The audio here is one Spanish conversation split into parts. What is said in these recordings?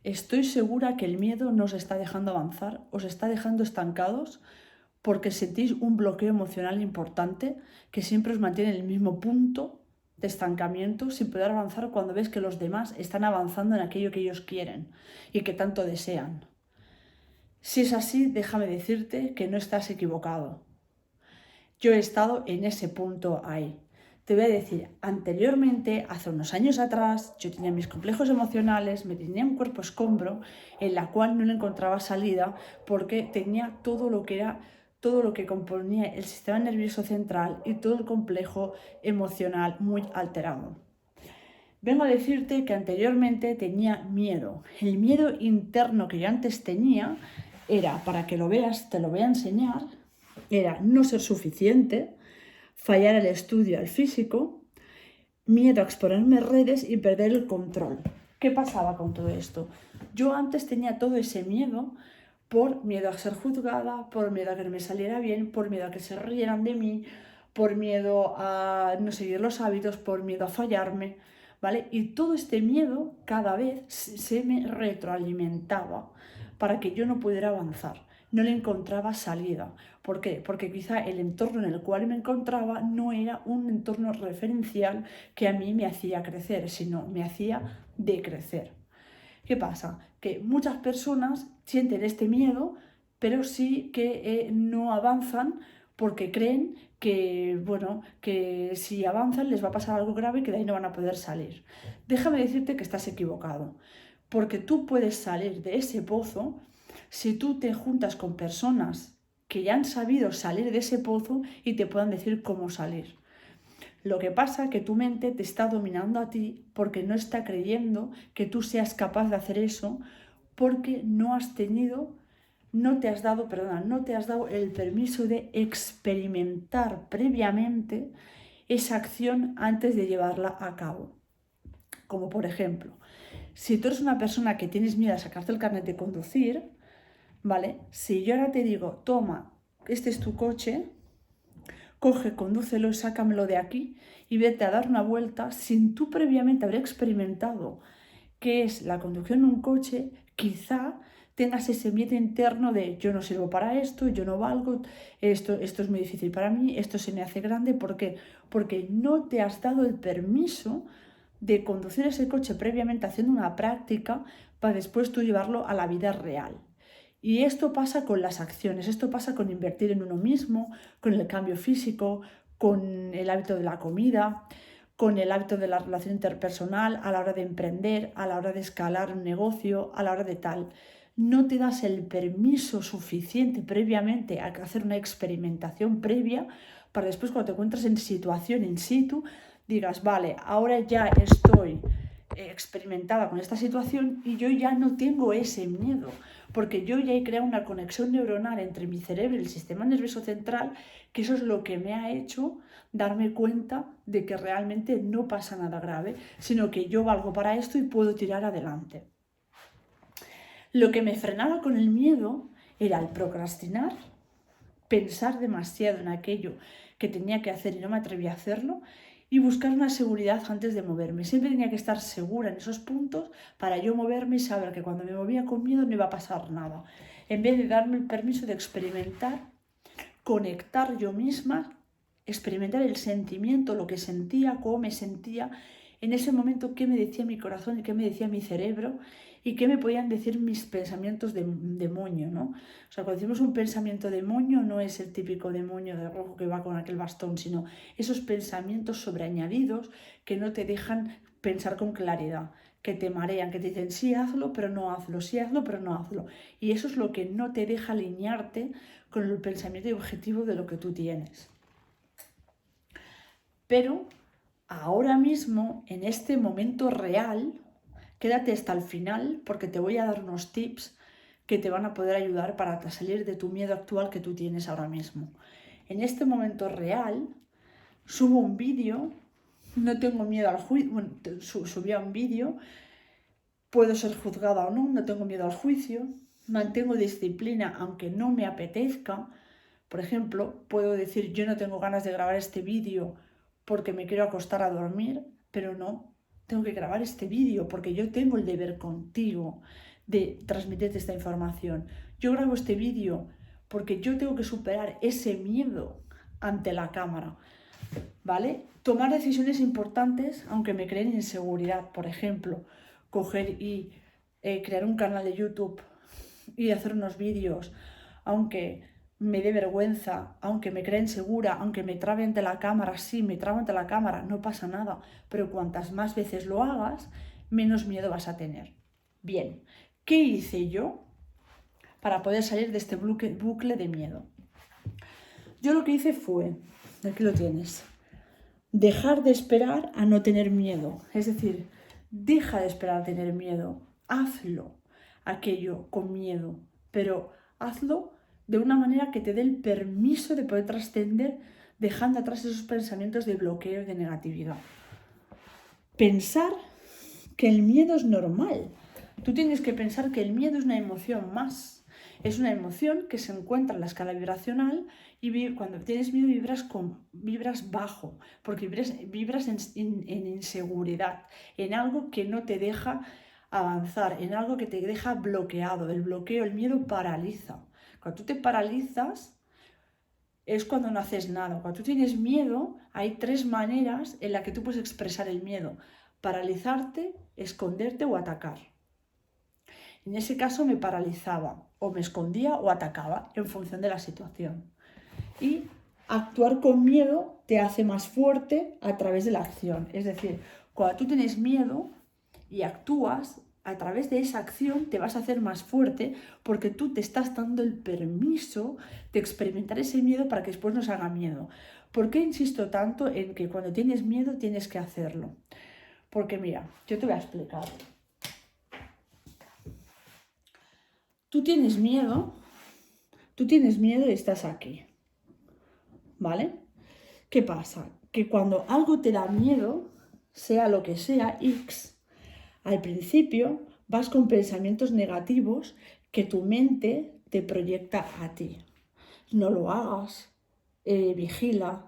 Estoy segura que el miedo no os está dejando avanzar, os está dejando estancados porque sentís un bloqueo emocional importante que siempre os mantiene en el mismo punto de estancamiento sin poder avanzar cuando ves que los demás están avanzando en aquello que ellos quieren y que tanto desean. Si es así, déjame decirte que no estás equivocado. Yo he estado en ese punto ahí. Te voy a decir, anteriormente, hace unos años atrás, yo tenía mis complejos emocionales, me tenía un cuerpo escombro en la cual no le encontraba salida porque tenía todo lo que componía el sistema nervioso central y todo el complejo emocional muy alterado. Vengo a decirte que anteriormente tenía miedo. El miedo interno que yo antes tenía era, para que lo veas, te lo voy a enseñar, era no ser suficiente, fallar el estudio al físico, miedo a exponerme en redes y perder el control. ¿Qué pasaba con todo esto? Yo antes tenía todo ese miedo por miedo a ser juzgada, por miedo a que no me saliera bien, por miedo a que se rieran de mí, por miedo a no seguir los hábitos, por miedo a fallarme, ¿vale? Y todo este miedo cada vez se me retroalimentaba para que yo no pudiera avanzar. No le encontraba salida. ¿Por qué? Porque quizá el entorno en el cual me encontraba no era un entorno referencial que a mí me hacía crecer, sino me hacía decrecer. ¿Qué pasa? Que muchas personas sienten este miedo, pero sí que no avanzan porque creen que, bueno, que si avanzan les va a pasar algo grave y que de ahí no van a poder salir. Déjame decirte que estás equivocado, porque tú puedes salir de ese pozo si tú te juntas con personas que ya han sabido salir de ese pozo y te puedan decir cómo salir. Lo que pasa es que tu mente te está dominando a ti porque no está creyendo que tú seas capaz de hacer eso porque no has tenido, no te has dado el permiso de experimentar previamente esa acción antes de llevarla a cabo. Como por ejemplo, si tú eres una persona que tienes miedo a sacarte el carnet de conducir, ¿vale? Si yo ahora te digo, toma, este es tu coche, coge, condúcelo y sácamelo de aquí y vete a dar una vuelta sin tú previamente haber experimentado qué es la conducción en un coche, quizá tengas ese miedo interno de yo no sirvo para esto, yo no valgo, esto es muy difícil para mí, esto se me hace grande. ¿Por qué? Porque no te has dado el permiso de conducir ese coche previamente haciendo una práctica para después tú llevarlo a la vida real. Y esto pasa con las acciones, esto pasa con invertir en uno mismo, con el cambio físico, con el hábito de la comida, con el hábito de la relación interpersonal, a la hora de emprender, a la hora de escalar un negocio, a la hora de tal. No te das el permiso suficiente previamente a hacer una experimentación previa para después cuando te encuentras en situación in situ digas, vale, ahora ya estoy experimentada con esta situación y yo ya no tengo ese miedo, porque yo ya he creado una conexión neuronal entre mi cerebro y el sistema nervioso central, que eso es lo que me ha hecho darme cuenta de que realmente no pasa nada grave, sino que yo valgo para esto y puedo tirar adelante. Lo que me frenaba con el miedo era el procrastinar, pensar demasiado en aquello que tenía que hacer y no me atrevía a hacerlo, y buscar una seguridad antes de moverme. Siempre tenía que estar segura en esos puntos para yo moverme y saber que cuando me movía con miedo no iba a pasar nada. En vez de darme el permiso de experimentar, conectar yo misma, experimentar el sentimiento, lo que sentía, cómo me sentía, en ese momento qué me decía mi corazón y qué me decía mi cerebro y qué me podían decir mis pensamientos de demonio, ¿no? O sea, cuando decimos un pensamiento de demonio no es el típico demonio de rojo que va con aquel bastón, sino esos pensamientos sobreañadidos que no te dejan pensar con claridad, que te marean, que te dicen sí hazlo, pero no hazlo, sí hazlo, pero no hazlo. Y eso es lo que no te deja alinearte con el pensamiento y objetivo de lo que tú tienes. Pero ahora mismo, en este momento real, quédate hasta el final porque te voy a dar unos tips que te van a poder ayudar para salir de tu miedo actual que tú tienes ahora mismo. En este momento real, subo un vídeo, no tengo miedo al juicio, bueno, subí un vídeo, puedo ser juzgada o no, no tengo miedo al juicio, mantengo disciplina aunque no me apetezca. Por ejemplo, puedo decir yo no tengo ganas de grabar este vídeo porque me quiero acostar a dormir, pero no, tengo que grabar este vídeo porque yo tengo el deber contigo de transmitirte esta información. Yo grabo este vídeo porque yo tengo que superar ese miedo ante la cámara, ¿vale? Tomar decisiones importantes aunque me creen inseguridad, por ejemplo, coger y crear un canal de YouTube y hacer unos vídeos, aunque me dé vergüenza, aunque me cree insegura, aunque me trabe ante la cámara, sí, me trabo ante la cámara, no pasa nada, pero cuantas más veces lo hagas, menos miedo vas a tener. Bien, ¿qué hice yo para poder salir de este bucle de miedo? Yo lo que hice fue, aquí lo tienes, dejar de esperar a no tener miedo. Es decir, deja de esperar a tener miedo, hazlo aquello con miedo, pero hazlo de una manera que te dé el permiso de poder trascender, dejando atrás esos pensamientos de bloqueo y de negatividad. Pensar que el miedo es normal. Tú tienes que pensar que el miedo es una emoción más. Es una emoción que se encuentra en la escala vibracional y cuando tienes miedo vibras bajo, porque vibras en inseguridad, en algo que no te deja avanzar, en algo que te deja bloqueado. El bloqueo, el miedo paraliza. Cuando tú te paralizas es cuando no haces nada. Cuando tú tienes miedo, hay 3 maneras en las que tú puedes expresar el miedo: paralizarte, esconderte o atacar. En ese caso me paralizaba, o me escondía o atacaba en función de la situación. Y actuar con miedo te hace más fuerte a través de la acción. Es decir, cuando tú tienes miedo y actúas, a través de esa acción te vas a hacer más fuerte porque tú te estás dando el permiso de experimentar ese miedo para que después no se haga miedo. ¿Por qué insisto tanto en que cuando tienes miedo tienes que hacerlo? Porque mira, yo te voy a explicar. Tú tienes miedo y estás aquí, ¿vale? ¿Qué pasa? Que cuando algo te da miedo, sea lo que sea, X, al principio vas con pensamientos negativos que tu mente te proyecta a ti. No lo hagas, vigila,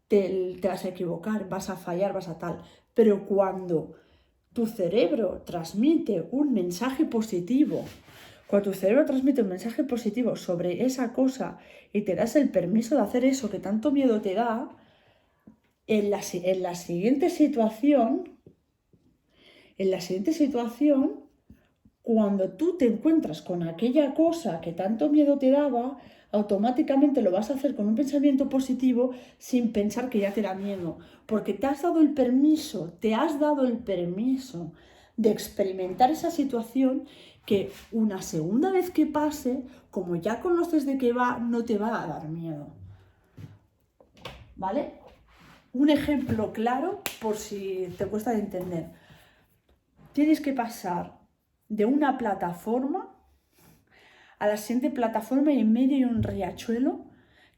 te vas a equivocar, vas a fallar, vas a tal. Pero cuando tu cerebro transmite un mensaje positivo, sobre esa cosa y te das el permiso de hacer eso que tanto miedo te da, en la siguiente situación, cuando tú te encuentras con aquella cosa que tanto miedo te daba, automáticamente lo vas a hacer con un pensamiento positivo sin pensar que ya te da miedo, porque te has dado el permiso de experimentar esa situación que una segunda vez que pase, como ya conoces de qué va, no te va a dar miedo. ¿Vale? Un ejemplo claro por si te cuesta de entender. Tienes que pasar de una plataforma a la siguiente plataforma y en medio hay un riachuelo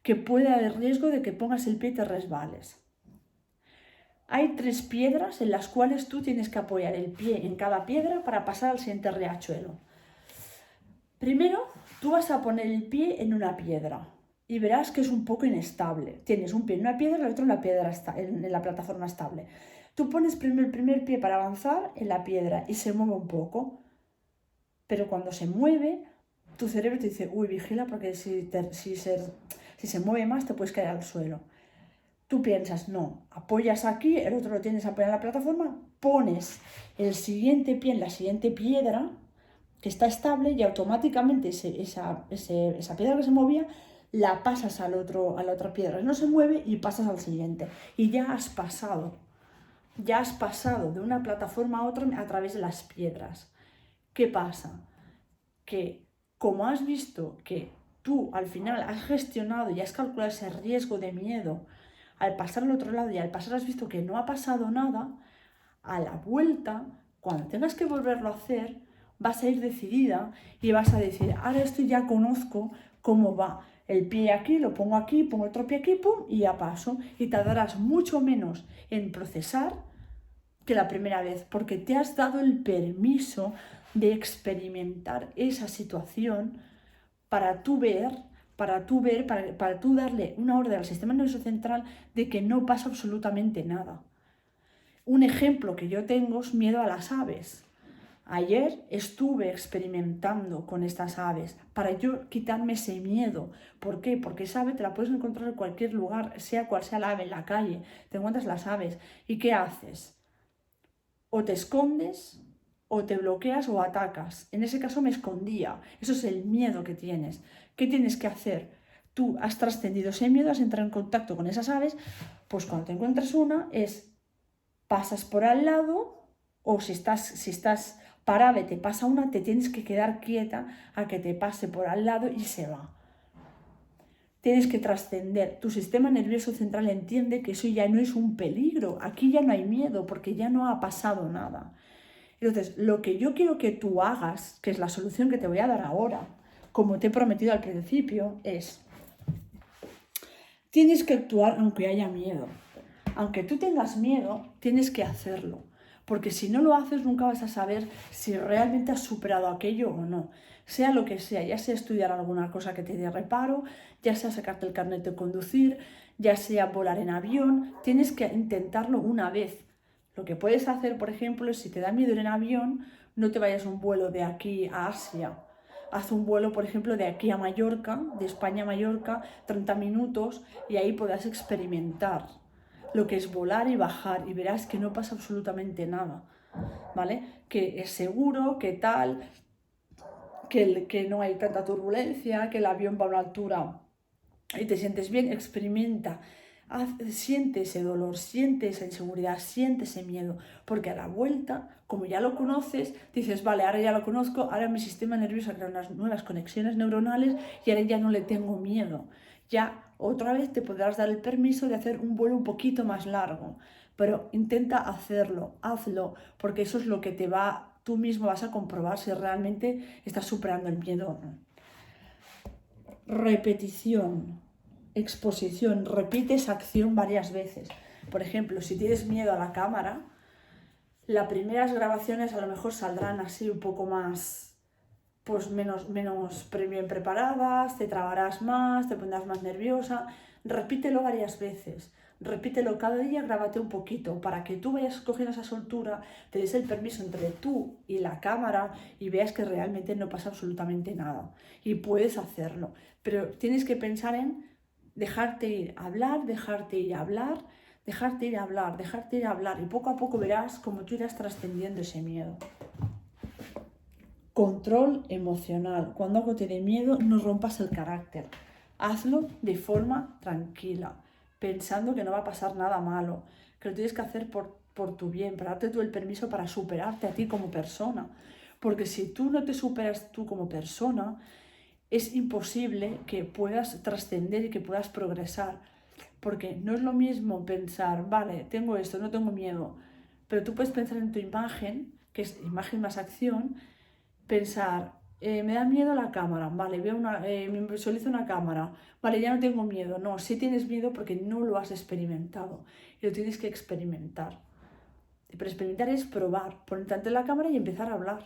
que puede haber riesgo de que pongas el pie y te resbales. Hay 3 piedras en las cuales tú tienes que apoyar el pie en cada piedra para pasar al siguiente riachuelo. Primero, tú vas a poner el pie en una piedra y verás que es un poco inestable. Tienes un pie en una piedra y el otro en la plataforma estable. Tú pones primero el primer pie para avanzar en la piedra y se mueve un poco. Pero cuando se mueve, tu cerebro te dice, uy, vigila porque si se mueve más te puedes caer al suelo. Tú piensas, no, apoyas aquí, el otro lo tienes apoyado en la plataforma, pones el siguiente pie en la siguiente piedra que está estable y automáticamente esa piedra que se movía la pasas a la otra piedra, no se mueve y pasas al siguiente. Y ya has pasado de una plataforma a otra a través de las piedras. ¿Qué pasa? Que como has visto que tú al final has gestionado y has calculado ese riesgo de miedo, al pasar al otro lado y al pasar has visto que no ha pasado nada, a la vuelta, cuando tengas que volverlo a hacer, vas a ir decidida y vas a decir, ahora esto ya conozco cómo va. El pie aquí, lo pongo aquí, pongo otro pie aquí, pum, y ya paso. Y tardarás mucho menos en procesar que la primera vez, porque te has dado el permiso de experimentar esa situación para tú darle una orden al sistema nervioso central de que no pasa absolutamente nada. Un ejemplo que yo tengo es miedo a las aves. Ayer estuve experimentando con estas aves para yo quitarme ese miedo. ¿Por qué? Porque esa ave te la puedes encontrar en cualquier lugar, sea cual sea la ave, en la calle, te encuentras las aves. ¿Y qué haces? O te escondes, o te bloqueas o atacas. En ese caso me escondía. Eso es el miedo que tienes. ¿Qué tienes que hacer? Tú has trascendido ese miedo, has entrado en contacto con esas aves, pues cuando te encuentras una pasas por al lado, o si estás parada y te pasa una, te tienes que quedar quieta a que te pase por al lado y se va. Tienes que trascender. Tu sistema nervioso central entiende que eso ya no es un peligro. Aquí ya no hay miedo porque ya no ha pasado nada. Entonces, lo que yo quiero que tú hagas, que es la solución que te voy a dar ahora, como te he prometido al principio, tienes que actuar aunque haya miedo. Aunque tú tengas miedo, tienes que hacerlo. Porque si no lo haces, nunca vas a saber si realmente has superado aquello o no. Sea lo que sea, ya sea estudiar alguna cosa que te dé reparo, ya sea sacarte el carnet de conducir, ya sea volar en avión, tienes que intentarlo una vez. Lo que puedes hacer, por ejemplo, es si te da miedo ir en avión, no te vayas a un vuelo de aquí a Asia. Haz un vuelo, por ejemplo, de aquí a Mallorca, de España a Mallorca, 30 minutos, y ahí podrás experimentar lo que es volar y bajar, y verás que no pasa absolutamente nada, ¿vale? Que es seguro, que tal, que no hay tanta turbulencia, que el avión va a una altura y te sientes bien. Experimenta, siente ese dolor, siente esa inseguridad, siente ese miedo, porque a la vuelta, como ya lo conoces, dices, vale, ahora ya lo conozco, ahora mi sistema nervioso ha creado unas nuevas conexiones neuronales y ahora ya no le tengo miedo. Ya otra vez te podrás dar el permiso de hacer un vuelo un poquito más largo, pero intenta hacerlo, hazlo, porque eso es lo que tú mismo vas a comprobar si realmente estás superando el miedo o no. Repetición, exposición, repite esa acción varias veces. Por ejemplo, si tienes miedo a la cámara, las primeras grabaciones a lo mejor saldrán así un poco más, pues menos bien preparadas, te trabarás más, te pondrás más nerviosa. Repítelo varias veces, repítelo cada día, grábate un poquito para que tú vayas cogiendo esa soltura, te des el permiso entre tú y la cámara y veas que realmente no pasa absolutamente nada y puedes hacerlo. Pero tienes que pensar en dejarte ir a hablar, dejarte ir a hablar, dejarte ir a hablar, dejarte ir a hablar, y poco a poco verás cómo tú irás trascendiendo ese miedo. Control emocional. Cuando algo te dé miedo, no rompas el carácter. Hazlo de forma tranquila, pensando que no va a pasar nada malo, que lo tienes que hacer por tu bien, para darte tú el permiso para superarte a ti como persona. Porque si tú no te superas tú como persona, es imposible que puedas trascender y que puedas progresar. Porque no es lo mismo pensar, vale, tengo esto, no tengo miedo, pero tú puedes pensar en tu imagen, que es imagen más acción, pensar, me da miedo la cámara, vale, me visualizo una cámara, vale, ya no tengo miedo. No, sí tienes miedo porque no lo has experimentado y lo tienes que experimentar. Pero experimentar es probar, ponerte ante la cámara y empezar a hablar.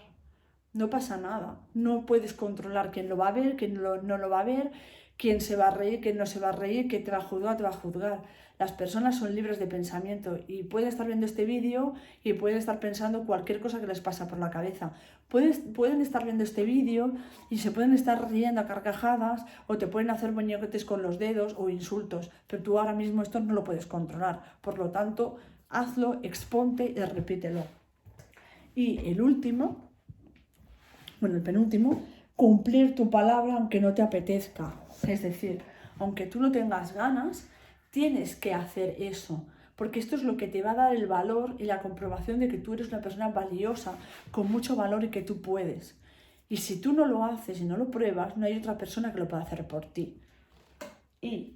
No pasa nada, no puedes controlar quién lo va a ver, quién no lo va a ver, quién se va a reír, quién no se va a reír, quién te va a juzgar, te va a juzgar. Las personas son libres de pensamiento y pueden estar viendo este vídeo y pueden estar pensando cualquier cosa que les pasa por la cabeza. Pueden estar viendo este vídeo y se pueden estar riendo a carcajadas o te pueden hacer muñequetes con los dedos o insultos, pero tú ahora mismo esto no lo puedes controlar. Por lo tanto, hazlo, exponte y repítelo. Y el penúltimo, cumplir tu palabra aunque no te apetezca. Es decir, aunque tú no tengas ganas, tienes que hacer eso, porque esto es lo que te va a dar el valor y la comprobación de que tú eres una persona valiosa, con mucho valor y que tú puedes. Y si tú no lo haces y no lo pruebas, no hay otra persona que lo pueda hacer por ti. Y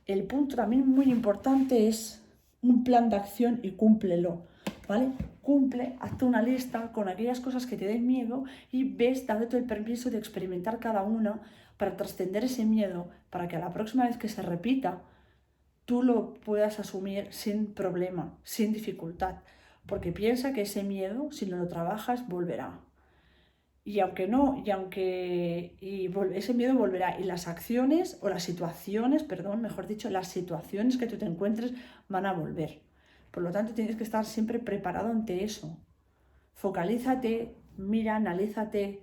el punto también muy importante es un plan de acción y cúmplelo, ¿vale? Hazte una lista con aquellas cosas que te den miedo y dándote el permiso de experimentar cada una para trascender ese miedo, para que a la próxima vez que se repita, tú lo puedas asumir sin problema, sin dificultad, porque piensa que ese miedo, si no lo trabajas, volverá. Ese miedo volverá, y las acciones o las situaciones, mejor dicho, las situaciones que tú te encuentres van a volver. Por lo tanto, tienes que estar siempre preparado ante eso. Focalízate, mira, analízate,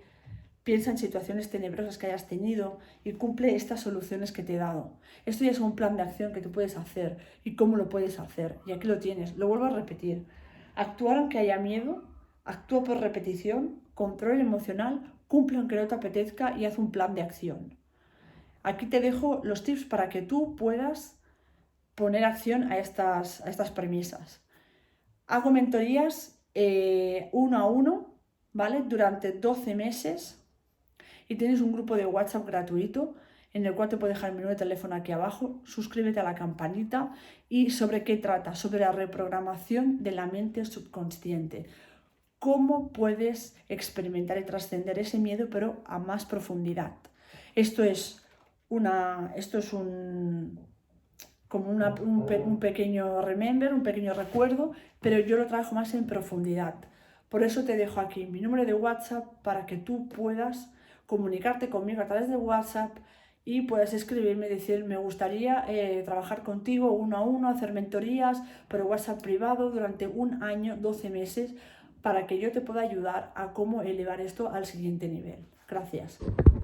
piensa en situaciones tenebrosas que hayas tenido y cumple estas soluciones que te he dado. Esto ya es un plan de acción que tú puedes hacer y cómo lo puedes hacer. Y aquí lo tienes, lo vuelvo a repetir. Actuar aunque haya miedo, actúa por repetición, control emocional, cumple aunque no te apetezca y haz un plan de acción. Aquí te dejo los tips para que tú puedas poner acción a estas premisas. Hago mentorías 1 a 1, ¿vale? Durante 12 meses y tienes un grupo de WhatsApp gratuito en el cual te puedo dejar el menú de teléfono aquí abajo. Suscríbete a la campanita. ¿Y sobre qué trata? Sobre la reprogramación de la mente subconsciente. Cómo puedes experimentar y trascender ese miedo, pero a más profundidad. Esto es como un pequeño remember, un pequeño recuerdo, pero yo lo trabajo más en profundidad. Por eso te dejo aquí mi número de WhatsApp para que tú puedas comunicarte conmigo a través de WhatsApp y puedas escribirme y decir, me gustaría trabajar contigo 1 a 1, hacer mentorías por WhatsApp privado durante 1 año, 12 meses, para que yo te pueda ayudar a cómo elevar esto al siguiente nivel. Gracias.